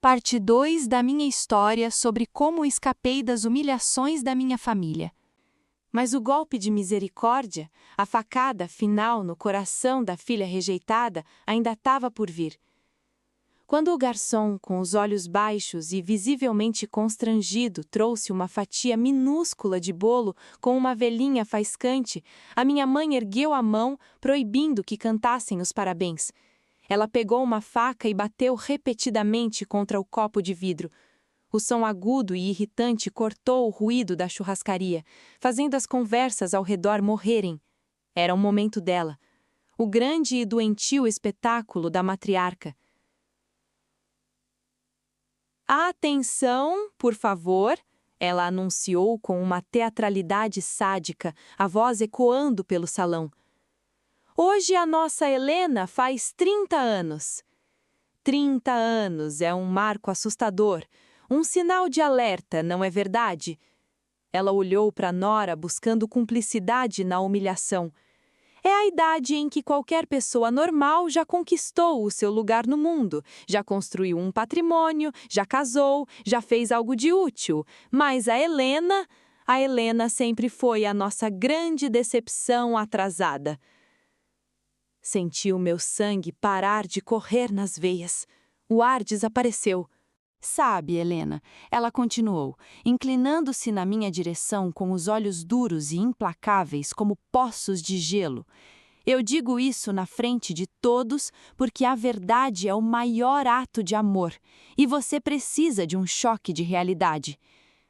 Parte 2 da minha história sobre como escapei das humilhações da minha família. Mas o golpe de misericórdia, a facada final no coração da filha rejeitada, ainda estava por vir. Quando o garçom, com os olhos baixos e visivelmente constrangido, trouxe uma fatia minúscula de bolo com uma velhinha faiscante, a minha mãe ergueu a mão, proibindo que cantassem os parabéns. Ela pegou uma faca e bateu repetidamente contra o copo de vidro. O som agudo e irritante cortou o ruído da churrascaria, fazendo as conversas ao redor morrerem. Era o momento dela. O grande e doentio espetáculo da matriarca. Atenção, por favor, ela anunciou com uma teatralidade sádica, a voz ecoando pelo salão. Hoje a nossa Helena faz 30 anos. 30 anos é um marco assustador, um sinal de alerta, não é verdade? Ela olhou para Nora buscando cumplicidade na humilhação. É a idade em que qualquer pessoa normal já conquistou o seu lugar no mundo, já construiu um patrimônio, já casou, já fez algo de útil. Mas a Helena sempre foi a nossa grande decepção atrasada. Senti o meu sangue parar de correr nas veias. O ar desapareceu. Sabe, Helena, ela continuou, inclinando-se na minha direção com os olhos duros e implacáveis como poços de gelo. Eu digo isso na frente de todos porque a verdade é o maior ato de amor e você precisa de um choque de realidade.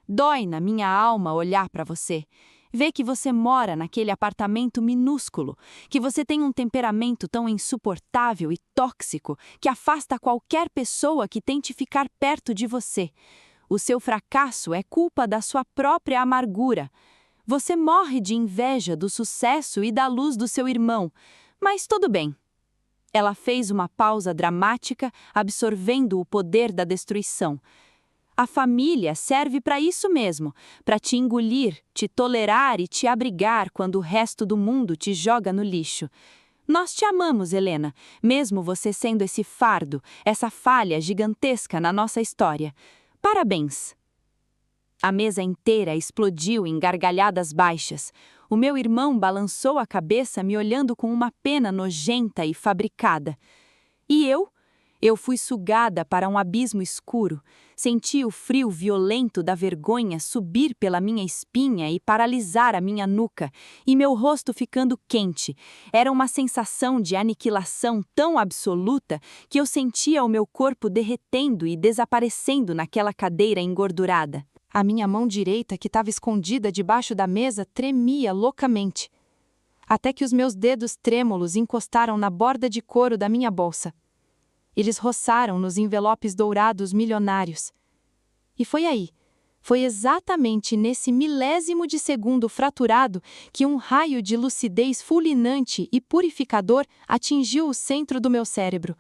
Dói na minha alma olhar para você. Ver que você mora naquele apartamento minúsculo, que você tem um temperamento tão insuportável e tóxico que afasta qualquer pessoa que tente ficar perto de você. O seu fracasso é culpa da sua própria amargura. Você morre de inveja do sucesso e da luz do seu irmão, mas tudo bem. Ela fez uma pausa dramática, absorvendo o poder da destruição. A família serve para isso mesmo, para te engolir, te tolerar e te abrigar quando o resto do mundo te joga no lixo. Nós te amamos, Helena, mesmo você sendo esse fardo, essa falha gigantesca na nossa história. Parabéns! A mesa inteira explodiu em gargalhadas baixas. O meu irmão balançou a cabeça me olhando com uma pena nojenta e fabricada. E eu? Eu fui sugada para um abismo escuro. Senti o frio violento da vergonha subir pela minha espinha e paralisar a minha nuca, e meu rosto ficando quente. Era uma sensação de aniquilação tão absoluta que eu sentia o meu corpo derretendo e desaparecendo naquela cadeira engordurada. A minha mão direita, que estava escondida debaixo da mesa, tremia loucamente. Até que os meus dedos trêmulos encostaram na borda de couro da minha bolsa. Eles roçaram nos envelopes dourados milionários. E foi aí, foi exatamente nesse milésimo de segundo fraturado que um raio de lucidez fulminante e purificador atingiu o centro do meu cérebro.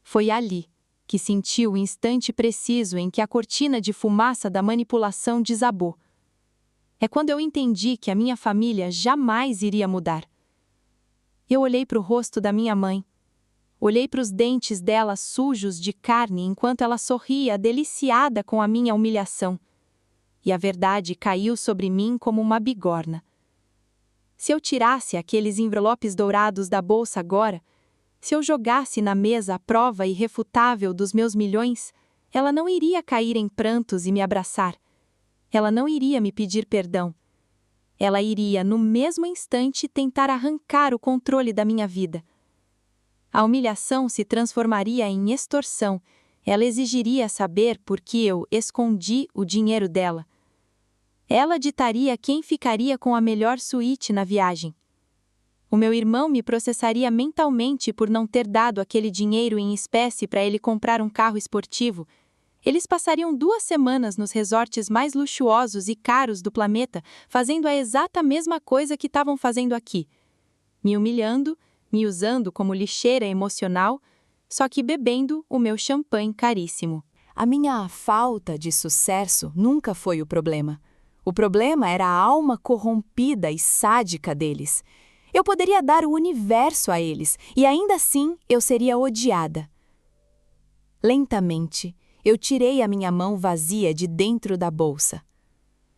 Foi ali que senti o instante preciso em que a cortina de fumaça da manipulação desabou. É quando eu entendi que a minha família jamais iria mudar. Eu olhei para o rosto da minha mãe. Olhei para os dentes dela sujos de carne enquanto ela sorria, deliciada com a minha humilhação. E a verdade caiu sobre mim como uma bigorna. Se eu tirasse aqueles envelopes dourados da bolsa agora, se eu jogasse na mesa a prova irrefutável dos meus milhões, ela não iria cair em prantos e me abraçar. Ela não iria me pedir perdão. Ela iria, no mesmo instante, tentar arrancar o controle da minha vida. A humilhação se transformaria em extorsão. Ela exigiria saber por que eu escondi o dinheiro dela. Ela ditaria quem ficaria com a melhor suíte na viagem. O meu irmão me processaria mentalmente por não ter dado aquele dinheiro em espécie para ele comprar um carro esportivo. Eles passariam 2 semanas nos resorts mais luxuosos e caros do planeta, fazendo a exata mesma coisa que estavam fazendo aqui. Me humilhando, me usando como lixeira emocional, só que bebendo o meu champanhe caríssimo. A minha falta de sucesso nunca foi o problema. O problema era a alma corrompida e sádica deles. Eu poderia dar o universo a eles, e ainda assim eu seria odiada. Lentamente, Eu tirei a minha mão vazia de dentro da bolsa.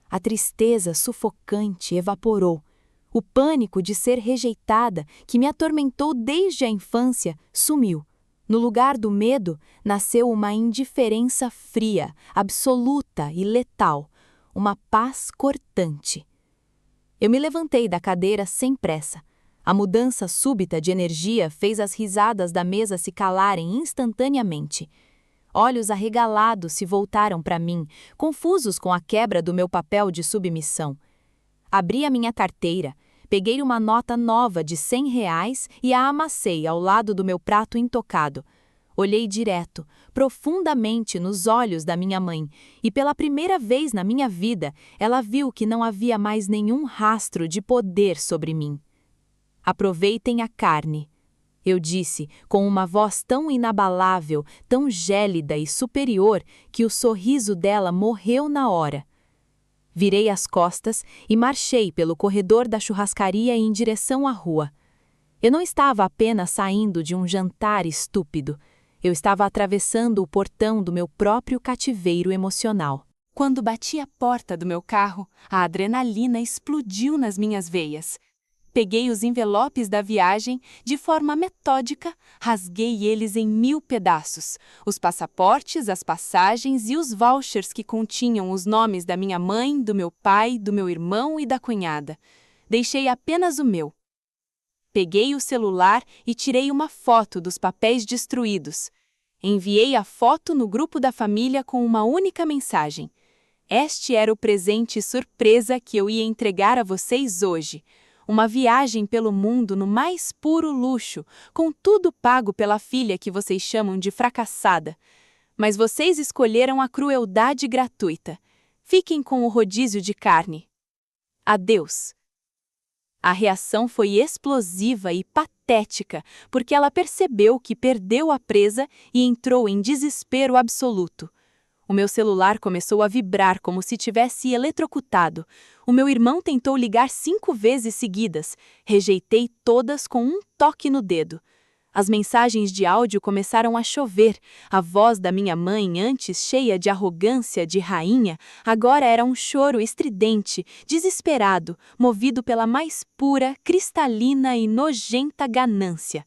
A tristeza sufocante evaporou. O pânico de ser rejeitada, que me atormentou desde a infância, sumiu. No lugar do medo, nasceu uma indiferença fria, absoluta e letal, uma paz cortante. Eu me levantei da cadeira sem pressa. A mudança súbita de energia fez as risadas da mesa se calarem instantaneamente. Olhos arregalados se voltaram para mim, confusos com a quebra do meu papel de submissão. Abri a minha carteira, peguei uma nota nova de R$ 100 e a amassei ao lado do meu prato intocado. Olhei direto, profundamente nos olhos da minha mãe, e pela primeira vez na minha vida, ela viu que não havia mais nenhum rastro de poder sobre mim. Aproveitem a carne, eu disse, com uma voz tão inabalável, tão gélida e superior, que o sorriso dela morreu na hora. Virei as costas e marchei pelo corredor da churrascaria em direção à rua. Eu não estava apenas saindo de um jantar estúpido. Eu estava atravessando o portão do meu próprio cativeiro emocional. Quando bati a porta do meu carro, a adrenalina explodiu nas minhas veias. Peguei os envelopes da viagem, de forma metódica, rasguei eles em 1000 pedaços. Os passaportes, as passagens e os vouchers que continham os nomes da minha mãe, do meu pai, do meu irmão e da cunhada. Deixei apenas o meu. Peguei o celular e tirei uma foto dos papéis destruídos. Enviei a foto no grupo da família com uma única mensagem. Este era o presente surpresa que eu ia entregar a vocês hoje. Uma viagem pelo mundo no mais puro luxo, com tudo pago pela filha que vocês chamam de fracassada. Mas vocês escolheram a crueldade gratuita. Fiquem com o rodízio de carne. Adeus. A reação foi explosiva e patética, porque ela percebeu que perdeu a presa e entrou em desespero absoluto. O meu celular começou a vibrar como se tivesse eletrocutado. O meu irmão tentou ligar 5 vezes seguidas. Rejeitei todas com um toque no dedo. As mensagens de áudio começaram a chover. A voz da minha mãe, antes cheia de arrogância de rainha, agora era um choro estridente, desesperado, movido pela mais pura, cristalina e nojenta ganância.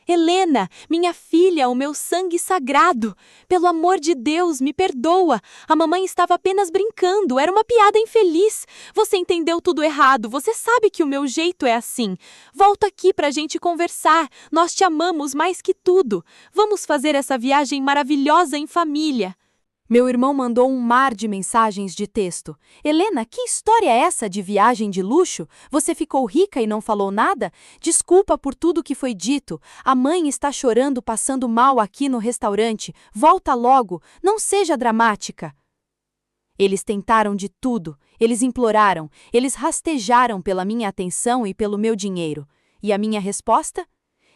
Helena, minha filha, o meu sangue sagrado! Pelo amor de Deus, me perdoa! A mamãe estava apenas brincando, era uma piada infeliz. Você entendeu tudo errado, você sabe que o meu jeito é assim. Volta aqui pra gente conversar, nós te amamos mais que tudo. Vamos fazer essa viagem maravilhosa em família. Meu irmão mandou um mar de mensagens de texto. Helena, que história é essa de viagem de luxo? Você ficou rica e não falou nada? Desculpa por tudo que foi dito. A mãe está chorando, passando mal aqui no restaurante. Volta logo, não seja dramática. Eles tentaram de tudo, eles imploraram, eles rastejaram pela minha atenção e pelo meu dinheiro. E a minha resposta?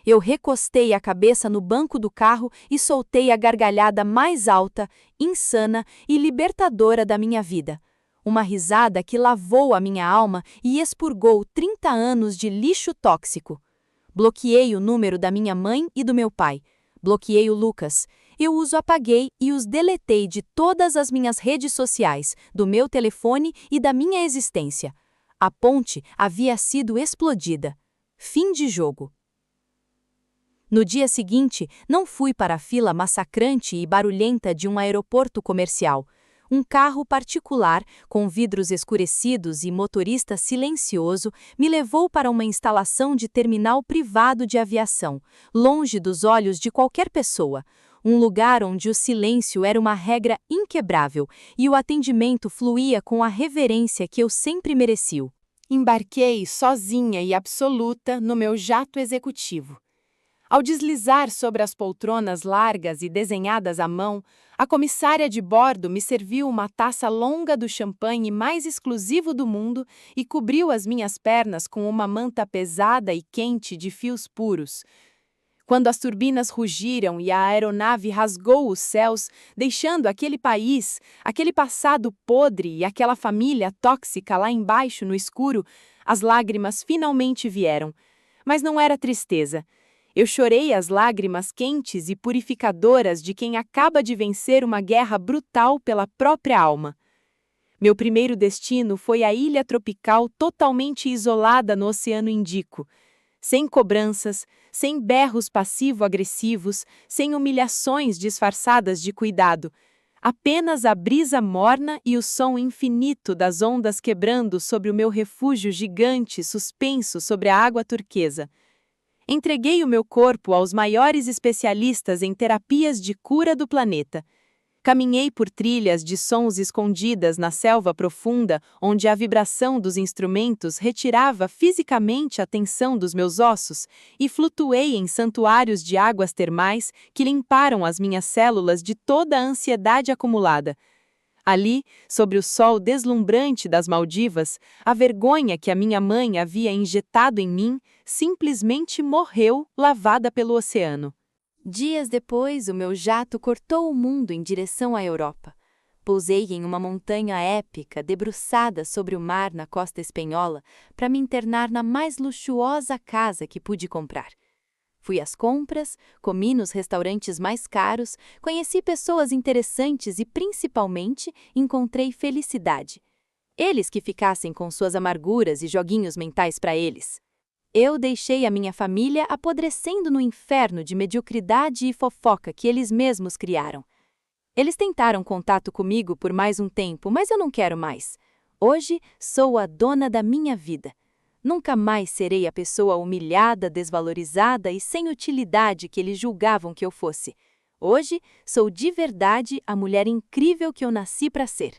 Eu recostei a cabeça no banco do carro e soltei a gargalhada mais alta, insana e libertadora da minha vida. Uma risada que lavou a minha alma e expurgou 30 anos de lixo tóxico. Bloqueei o número da minha mãe e do meu pai. Bloqueei o Lucas. Eu os apaguei e os deletei de todas as minhas redes sociais, do meu telefone e da minha existência. A ponte havia sido explodida. Fim de jogo. No dia seguinte, não fui para a fila massacrante e barulhenta de um aeroporto comercial. Um carro particular, com vidros escurecidos e motorista silencioso, me levou para uma instalação de terminal privado de aviação, longe dos olhos de qualquer pessoa. Um lugar onde o silêncio era uma regra inquebrável e o atendimento fluía com a reverência que eu sempre mereci. Embarquei sozinha e absoluta no meu jato executivo. Ao deslizar sobre as poltronas largas e desenhadas à mão, a comissária de bordo me serviu uma taça longa do champanhe mais exclusivo do mundo e cobriu as minhas pernas com uma manta pesada e quente de fios puros. Quando as turbinas rugiram e a aeronave rasgou os céus, deixando aquele país, aquele passado podre e aquela família tóxica lá embaixo no escuro, as lágrimas finalmente vieram. Mas não era tristeza. Eu chorei as lágrimas quentes e purificadoras de quem acaba de vencer uma guerra brutal pela própria alma. Meu primeiro destino foi a ilha tropical totalmente isolada no Oceano Índico, sem cobranças, sem berros passivo-agressivos, sem humilhações disfarçadas de cuidado, apenas a brisa morna e o som infinito das ondas quebrando sobre o meu refúgio gigante suspenso sobre a água turquesa. Entreguei o meu corpo aos maiores especialistas em terapias de cura do planeta. Caminhei por trilhas de sons escondidas na selva profunda, onde a vibração dos instrumentos retirava fisicamente a tensão dos meus ossos, e flutuei em santuários de águas termais que limparam as minhas células de toda a ansiedade acumulada. Ali, sobre o sol deslumbrante das Maldivas, a vergonha que a minha mãe havia injetado em mim simplesmente morreu, lavada pelo oceano. Dias depois, o meu jato cortou o mundo em direção à Europa. Pousei em uma montanha épica debruçada sobre o mar na costa espanhola para me internar na mais luxuosa casa que pude comprar. Fui às compras, comi nos restaurantes mais caros, conheci pessoas interessantes e, principalmente, encontrei felicidade. Eles que ficassem com suas amarguras e joguinhos mentais para eles. Eu deixei a minha família apodrecendo no inferno de mediocridade e fofoca que eles mesmos criaram. Eles tentaram contato comigo por mais um tempo, mas eu não quero mais. Hoje sou a dona da minha vida. Nunca mais serei a pessoa humilhada, desvalorizada e sem utilidade que eles julgavam que eu fosse. Hoje sou de verdade a mulher incrível que eu nasci para ser.